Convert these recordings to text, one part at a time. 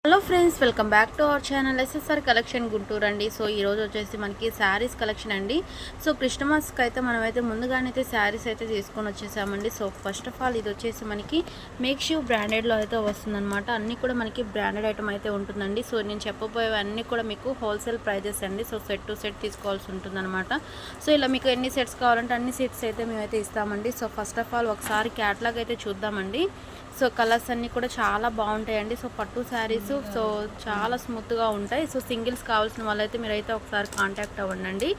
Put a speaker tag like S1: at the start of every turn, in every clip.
S1: Hello friends, welcome back to our channel SSR collection Guntur అండి. So ఈరోజు వచ్చేసి మనకి శారీస్ కలెక్షన్ అండి. సో క్రిస్టమస్కి అయితే మనమైతే ముందుగానైతే శారీస్ అయితే తీసుకొని వచ్చేసామండి. సో ఫస్ట్ ఆఫ్ ఆల్ ఇది వచ్చేసి మనకి మేక్ షూ బ్రాండెడ్లో అయితే వస్తుందన్నమాట. అన్నీ కూడా మనకి బ్రాండెడ్ ఐటమ్ అయితే ఉంటుందండి. సో నేను చెప్పబోయేవన్నీ కూడా మీకు హోల్సేల్ ప్రైజెస్ అండి. సో సెట్ టు సెట్ తీసుకోవాల్సి ఉంటుందన్నమాట. సో ఇలా మీకు ఎన్ని సెట్స్ కావాలంటే అన్ని సెట్స్ అయితే మేమైతే ఇస్తామండి. సో ఫస్ట్ ఆఫ్ ఆల్ ఒకసారి క్యాటలాగ్ అయితే చూద్దామండి. సో కలర్స్ అన్నీ కూడా చాలా బాగుంటాయండి. సో పట్టు శారీస్ సో చాలా స్మూత్గా ఉంటాయి. సో సింగిల్స్ కావాల్సిన వాళ్ళైతే మీరైతే ఒకసారి కాంటాక్ట్ అవ్వండి.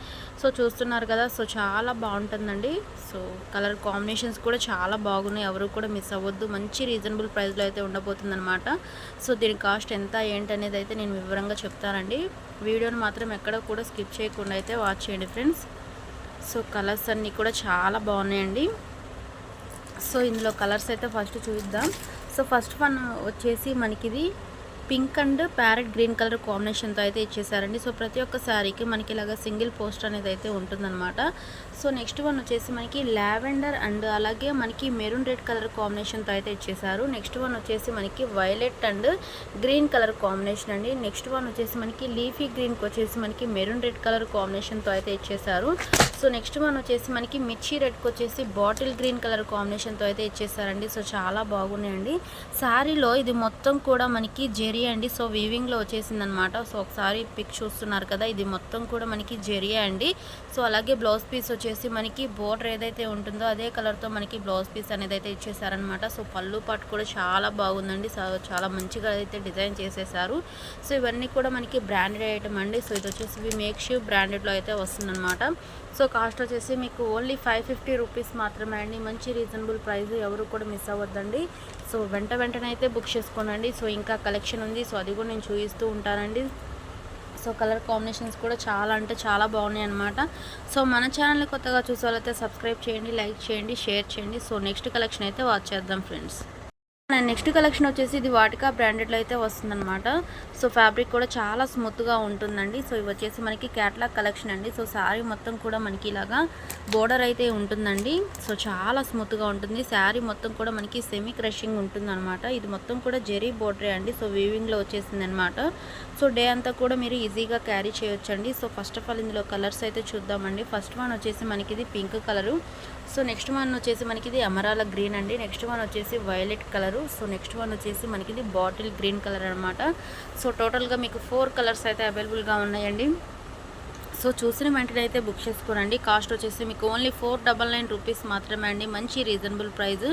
S1: సో చూస్తున్నారు కదా, సో చాలా బాగుంటుందండి. సో కలర్ కాంబినేషన్స్ కూడా చాలా బాగున్నాయి, ఎవరు కూడా మిస్ అవ్వద్దు. మంచి రీజనబుల్ ప్రైస్లో అయితే ఉండబోతుంది అనమాట. సో దీని కాస్ట్ ఎంత ఏంటి అనేది అయితే నేను వివరంగా చెప్తానండి. వీడియోని మాత్రం ఎక్కడ కూడా స్కిప్ చేయకుండా అయితే వాచ్ చేయండి ఫ్రెండ్స్. సో కలర్స్ అన్నీ కూడా చాలా బాగున్నాయండి. సో ఇందులో కలర్స్ అయితే ఫస్ట్ చూద్దాం. సో ఫస్ట్ వన్ వచ్చేసి మనకి ఇది pink and parrot green colour కాంబినేషన్తో అయితే ఇచ్చేసారండి. సో ప్రతి ఒక్క శారీకి మనకి ఇలాగ సింగిల్ పోస్టర్ అనేది అయితే ఉంటుందన్నమాట. సో నెక్స్ట్ వన్ వచ్చేసి మనకి లావెండర్ అండ్ అలాగే మనకి మెరూన్ రెడ్ కలర్ కాంబినేషన్తో అయితే ఇచ్చేసారు. నెక్స్ట్ వన్ వచ్చేసి మనకి violet and green colour combination అండి. నెక్స్ట్ వన్ వచ్చేసి మనకి లీఫీ గ్రీన్కి వచ్చేసి మనకి మెరూన్ రెడ్ కలర్ కాంబినేషన్తో అయితే ఇచ్చేసారు. సో నెక్స్ట్ వన్ వచ్చేసి మనకి మిర్చి రెడ్కి వచ్చేసి బాటిల్ గ్రీన్ కలర్ కాంబినేషన్తో అయితే ఇచ్చేసారండి. సో చాలా బాగున్నాయండి. శారీలో ఇది మొత్తం కూడా మనకి జెరీ అండి. సో వీవింగ్లో వచ్చేసింది అనమాట. సో ఒకసారి పిక్ చూస్తున్నారు కదా, ఇది మొత్తం కూడా మనకి జెరియా అండి. సో అలాగే బ్లౌజ్ పీస్ వచ్చేసి మనకి బోర్డర్ ఏదైతే ఉంటుందో అదే కలర్తో మనకి బ్లౌజ్ పీస్ అనేది అయితే ఇచ్చేసారనమాట. సో పళ్ళు పాటు కూడా చాలా బాగుందండి. సో చాలా మంచిగా అయితే డిజైన్ చేసేసారు. సో ఇవన్నీ కూడా మనకి బ్రాండెడ్ ఐటమ్ అండి. సో ఇది వచ్చేసి మేక్ షూ బ్రాండెడ్లో అయితే వస్తుందన్నమాట. సో కాస్ట్ వచ్చేసి మీకు ఓన్లీ 550 రూపీస్ మాత్రమే అండి. మంచి రీజనబుల్ ప్రైస్, ఎవరు కూడా మిస్ అవ్వద్దండి. సో వెంటనే అయితే బుక్ చేసుకోనండి. సో ఇంకా కలెక్షన్ ఉంది, సో అది కూడా నేను చూపిస్తూ ఉంటానండి. సో కలర్ కాంబినేషన్స్ కూడా చాలా అంటే చాలా బాగున్నాయి అన్నమాట. సో మన ఛానల్ని కొత్తగా చూసే వాళ్ళైతే సబ్స్క్రైబ్ చేయండి, లైక్ చేయండి, షేర్ చేయండి. సో నెక్స్ట్ కలెక్షన్ అయితే వాచ్ చేద్దాం ఫ్రెండ్స్. నెక్స్ట్ కలెక్షన్ వచ్చేసి ఇది వాటికా బ్రాండెడ్లో అయితే వస్తుందన్నమాట. సో ఫ్యాబ్రిక్ కూడా చాలా స్మూత్గా ఉంటుందండి. సో ఇవి వచ్చేసి మనకి క్యాటలాగ్ కలెక్షన్ అండి. సో శారీ మొత్తం కూడా మనకి ఇలాగా బోర్డర్ అయితే ఉంటుందండి. సో చాలా స్మూత్గా ఉంటుంది. శారీ మొత్తం కూడా మనకి సెమీ క్రషింగ్ ఉంటుందన్నమాట. ఇది మొత్తం కూడా జెరీ బోర్డరే అండి. సో వీవింగ్లో వచ్చేసింది అనమాట. సో డే అంతా కూడా మీరు ఈజీగా క్యారీ చేయొచ్చండి. సో ఫస్ట్ ఆఫ్ ఆల్ ఇందులో కలర్స్ అయితే చూద్దామండి. ఫస్ట్ వన్ వచ్చేసి మనకి ఇది pink colour. So next one వచ్చేసి మనకి ఇది అమరాల గ్రీన్ అండి. నెక్స్ట్ వన్ వచ్చేసి violet colour. So next one వచ్చేసి మనకి ఇది బాటిల్ గ్రీన్ కలర్ అనమాట. సో టోటల్గా మీకు 4 కలర్స్ అయితే అవైలబుల్గా ఉన్నాయండి. సో చూసిన వెంటనే అయితే బుక్ చేసుకోనండి. కాస్ట్ వచ్చేసి మీకు ఓన్లీ 499 రూపీస్ మాత్రమే అండి. మంచి రీజనబుల్ ప్రైస్.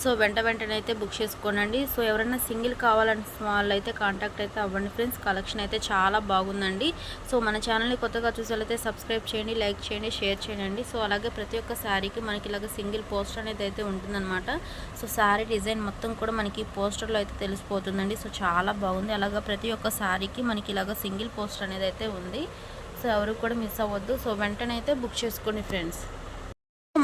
S1: సో వెంటనే అయితే బుక్ చేసుకోనండి. సో ఎవరైనా సింగిల్ కావాలని వాళ్ళైతే కాంటాక్ట్ అయితే అవ్వండి ఫ్రెండ్స్. కలెక్షన్ అయితే చాలా బాగుందండి. సో మన ఛానల్ని కొత్తగా చూసేవాళ్ళైతే సబ్స్క్రైబ్ చేయండి, లైక్ చేయండి, షేర్ చేయండి. సో అలాగే ప్రతి ఒక్క శారీకి మనకి ఇలాగ సింగిల్ పోస్టర్ అనేది అయితే ఉంటుందన్నమాట. సో శారీ డిజైన్ మొత్తం కూడా మనకి పోస్టర్లో అయితే తెలిసిపోతుందండి. సో చాలా బాగుంది. అలాగే ప్రతి ఒక్క శారీకి మనకి ఇలాగ సింగిల్ పోస్టర్ అనేది అయితే ఉంది. సో ఎవరు కూడా మిస్ అవ్వద్దు. సో వెంటనే అయితే బుక్ చేసుకోండి ఫ్రెండ్స్.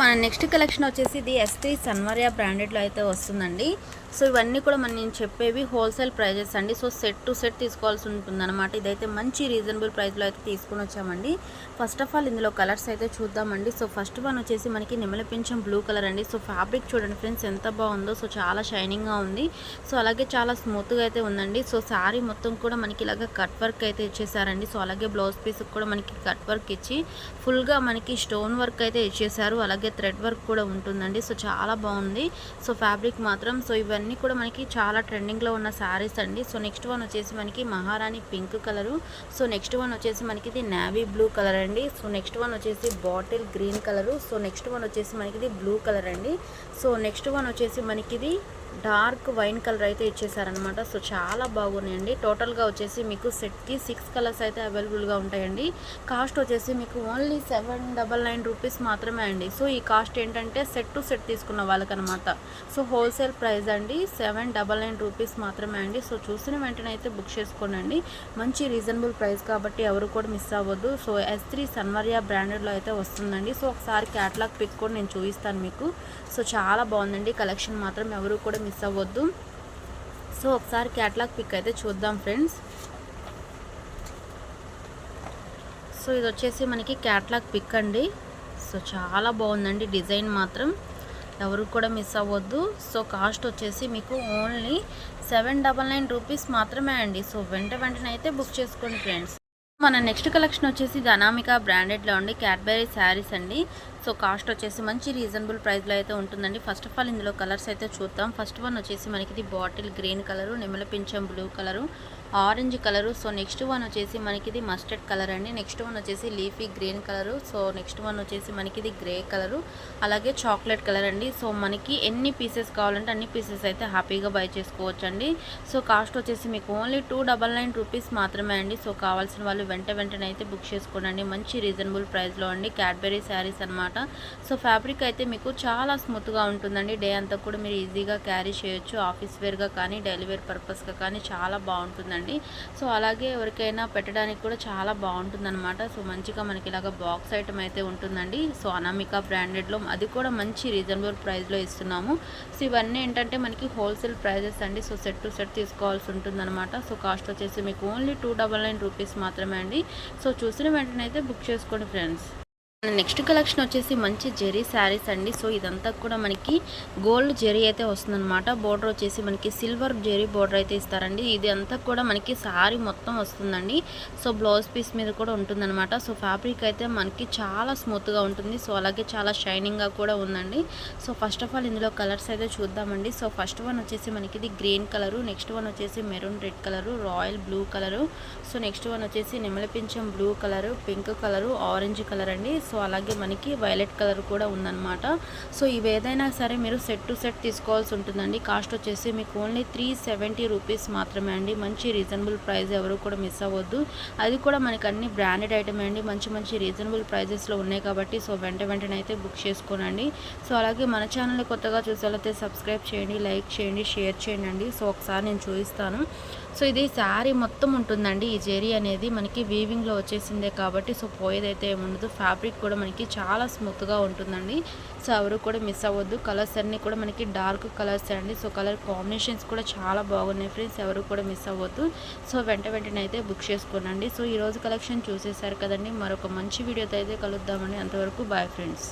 S1: మన నెక్స్ట్ కలెక్షన్ వచ్చేసి ఇది S3 సన్వర్య బ్రాండెడ్లో అయితే వస్తుందండి. సో ఇవన్నీ కూడా నేను చెప్పేవి హోల్సేల్ ప్రైజెస్ అండి. సో సెట్ టు సెట్ తీసుకోవాల్సి ఉంటుందన్నమాట. ఇదైతే మంచి రీజనబుల్ ప్రైస్లో అయితే తీసుకొని వచ్చామండి. ఫస్ట్ ఆఫ్ ఆల్ ఇందులో కలర్స్ అయితే చూద్దామండి. సో ఫస్ట్ వన్ వచ్చేసి మనకి నెమలి పింఛం బ్లూ కలర్ అండి. సో ఫ్యాబ్రిక్ చూడండి ఫ్రెండ్స్ ఎంత బాగుందో. సో చాలా షైనింగ్గా ఉంది. సో అలాగే చాలా స్మూత్గా అయితే ఉందండి. సో శారీ మొత్తం కూడా మనకి ఇలాగ కట్ వర్క్ అయితే ఇచ్చేసారండి. సో అలాగే బ్లౌజ్ పీస్కి కూడా మనకి కట్ వర్క్ ఇచ్చి ఫుల్గా మనకి స్టోన్ వర్క్ అయితే ఇచ్చేసారు. అలాగే థ్రెడ్ వర్క్ కూడా ఉంటుందండి. సో చాలా బాగుంది. సో ఫ్యాబ్రిక్ మాత్రం సో ఇవన్నీ కూడా మనకి చాలా ట్రెండింగ్లో ఉన్న శారీస్ అండి. సో నెక్స్ట్ వన్ వచ్చేసి మనకి మహారాణి pink colour. So next one వచ్చేసి మనకి ఇది నేవీ బ్లూ కలర్ అండి. సో నెక్స్ట్ వన్ వచ్చేసి bottle green colour. So next one వచ్చేసి మనకి ఇది బ్లూ కలర్ అండి. సో నెక్స్ట్ వన్ వచ్చేసి మనకి ఇది డార్క్ వైన్ కలర్ అయితే ఇచ్చేసారనమాట. సో చాలా బాగున్నాయండి. టోటల్గా వచ్చేసి మీకు సెట్కి 6 కలర్స్ అయితే అవైలబుల్గా ఉంటాయండి. కాస్ట్ వచ్చేసి మీకు ఓన్లీ 799 రూపీస్ మాత్రమే అండి. సో ఈ కాస్ట్ ఏంటంటే సెట్ టు సెట్ తీసుకున్న వాళ్ళకనమాట. సో హోల్సేల్ ప్రైస్ అండి 799 రూపీస్ మాత్రమే అండి. సో చూసిన వెంటనే అయితే బుక్ చేసుకోండి. మంచి రీజనబుల్ ప్రైస్ కాబట్టి ఎవరు కూడా మిస్ అవ్వద్దు. సో S3 సన్వర్య బ్రాండెడ్లో అయితే వస్తుందండి. సో ఒకసారి క్యాటలాగ్ పిక్ కూడా నేను చూపిస్తాను మీకు. సో చాలా బాగుందండి. కలెక్షన్ మాత్రం ఎవరు కూడా మిస్ అవ్వద్దు. సో ఒకసారి క్యాటలాగ్ పిక్ అయితే చూద్దాం ఫ్రెండ్స్. సో ఇది వచ్చేసి మనకి క్యాటలాగ్ పిక్ అండి. సో చాలా బాగుందండి డిజైన్ మాత్రం. ఎవరు కూడా మిస్ అవ్వద్దు. సో కాస్ట్ వచ్చేసి మీకు ఓన్లీ 799 రూపీస్ మాత్రమే అండి. సో వెంటనే అయితే బుక్ చేసుకోండి ఫ్రెండ్స్. మన నెక్స్ట్ కలెక్షన్ వచ్చేసి ఇది అనామిక బ్రాండెడ్లో ఉండి క్యాడ్బరీ శారీస్ అండి. సో కాస్ట్ వచ్చేసి మంచి రీజనబుల్ ప్రైస్లో అయితే ఉంటుందండి. ఫస్ట్ ఆఫ్ ఆల్ ఇందులో కలర్స్ అయితే చూద్దాం. ఫస్ట్ వన్ వచ్చేసి మనకి ఇది బాటిల్ గ్రీన్ కలరు, నెమల పింఛం blue colour, orange colour. So next one వచ్చేసి మనకి ఇది మస్టర్డ్ కలర్ అండి. నెక్స్ట్ వన్ వచ్చేసి leafy green colour. So next one వచ్చేసి మనకి ఇది గ్రే కలరు, అలాగే చాక్లెట్ కలర్ అండి. సో మనకి ఎన్ని పీసెస్ కావాలంటే అన్ని పీసెస్ అయితే హ్యాపీగా బై చేసుకోవచ్చు అండి. సో కాస్ట్ వచ్చేసి మీకు ఓన్లీ 299 రూపీస్ మాత్రమే అండి. సో కావాల్సిన వాళ్ళు వెంటనే అయితే బుక్ చేసుకోండి. మంచి రీజనబుల్ ప్రైస్లో అండి క్యాడ్బరీ శారీస్ అనమాట. సో ఫ్యాబ్రిక్ అయితే మీకు చాలా స్మూత్గా ఉంటుందండి. డే అంతా కూడా మీరు ఈజీగా క్యారీ చేయొచ్చు. ఆఫీస్ వేర్గా కానీ డైలీ వేర్ పర్పస్గా కానీ చాలా బాగుంటుందండి. సో అలాగే ఎవరికైనా పెట్టడానికి కూడా చాలా బాగుంటుందన్నమాట. సో మంచిగా మనకి ఇలాగ బాక్స్ ఐటమ్ అయితే ఉంటుందండి. సో అనామిక బ్రాండెడ్లో అది కూడా మంచి రీజనబుల్ ప్రైస్లో ఇస్తున్నాము. సో ఇవన్నీ ఏంటంటే మనకి హోల్సేల్ ప్రైజెస్ అండి. సో సెట్ టు సెట్ తీసుకోవాల్సి ఉంటుందన్నమాట. సో కాస్ట్ వచ్చేసి మీకు ఓన్లీ 299 రూపీస్ మాత్రమే అండి. సో చూసిన వెంటనే అయితే బుక్ చేసుకోండి ఫ్రెండ్స్. నెక్స్ట్ కలెక్షన్ వచ్చేసి మంచి జెరీ శారీస్ అండి. సో ఇదంతా కూడా మనకి గోల్డ్ జెరీ అయితే వస్తుందన్నమాట. బోర్డర్ వచ్చేసి మనకి సిల్వర్ జెరీ బోర్డర్ అయితే ఇస్తారండి. ఇది అంతా కూడా మనకి శారీ మొత్తం వస్తుందండి. సో బ్లౌజ్ పీస్ మీద కూడా ఉంటుందన్నమాట. సో ఫ్యాబ్రిక్ అయితే మనకి చాలా స్మూత్గా ఉంటుంది. సో అలాగే చాలా షైనింగ్గా కూడా ఉందండి. సో ఫస్ట్ ఆఫ్ ఆల్ ఇందులో కలర్స్ అయితే చూద్దామండి. సో ఫస్ట్ వన్ వచ్చేసి మనకి ఇది గ్రీన్ కలరు, నెక్స్ట్ వన్ వచ్చేసి maroon red colour, royal blue colour, so next one వచ్చేసి నెమలి పింఛం blue colour, pink colour, orange colour అండి. సో అలాగే మనకి వైలెట్ కలర్ కూడా ఉందన్నమాట. సో ఇవి ఏదైనా సరే మీరు సెట్ టు సెట్ తీసుకోవాల్సి ఉంటుందండి. కాస్ట్ వచ్చేసి మీకు ఓన్లీ 370 రూపీస్ మాత్రమే అండి. మంచి రీజనబుల్ ప్రైస్, ఎవరు కూడా మిస్ అవ్వద్దు. అది కూడా మనకి అన్ని బ్రాండెడ్ ఐటమ్ అండి. మంచి రీజనబుల్ ప్రైజెస్లో ఉన్నాయి కాబట్టి సో వెంటనే అయితే బుక్ చేసుకోనండి. సో అలాగే మన ఛానల్ కొత్తగా చూసేవాళ్ళైతే సబ్స్క్రైబ్ చేయండి, లైక్ చేయండి, షేర్ చేయండి అండి. సో ఒకసారి నేను చూపిస్తాను. సో ఇది శారీ మొత్తం ఉంటుందండి. ఈ జెరీ అనేది మనకి వీవింగ్లో వచ్చేసిందే కాబట్టి సో పోయేదైతే ఏముండదు. ఫ్యాబ్రిక్ కూడా మనకి చాలా స్మూత్గా ఉంటుందండి. సో ఎవరు కూడా మిస్ అవ్వద్దు. కలర్స్ అన్నీ కూడా మనకి డార్క్ కలర్స్ అండి. సో కలర్ కాంబినేషన్స్ కూడా చాలా బాగున్నాయి ఫ్రెండ్స్. ఎవరు కూడా మిస్ అవ్వద్దు. సో వెంటనే అయితే బుక్ చేసుకోనండి. సో ఈరోజు కలెక్షన్ చూసేసారు కదండి. మరొక మంచి వీడియోతో అయితే కలుద్దామండి. అంతవరకు బాయ్ ఫ్రెండ్స్.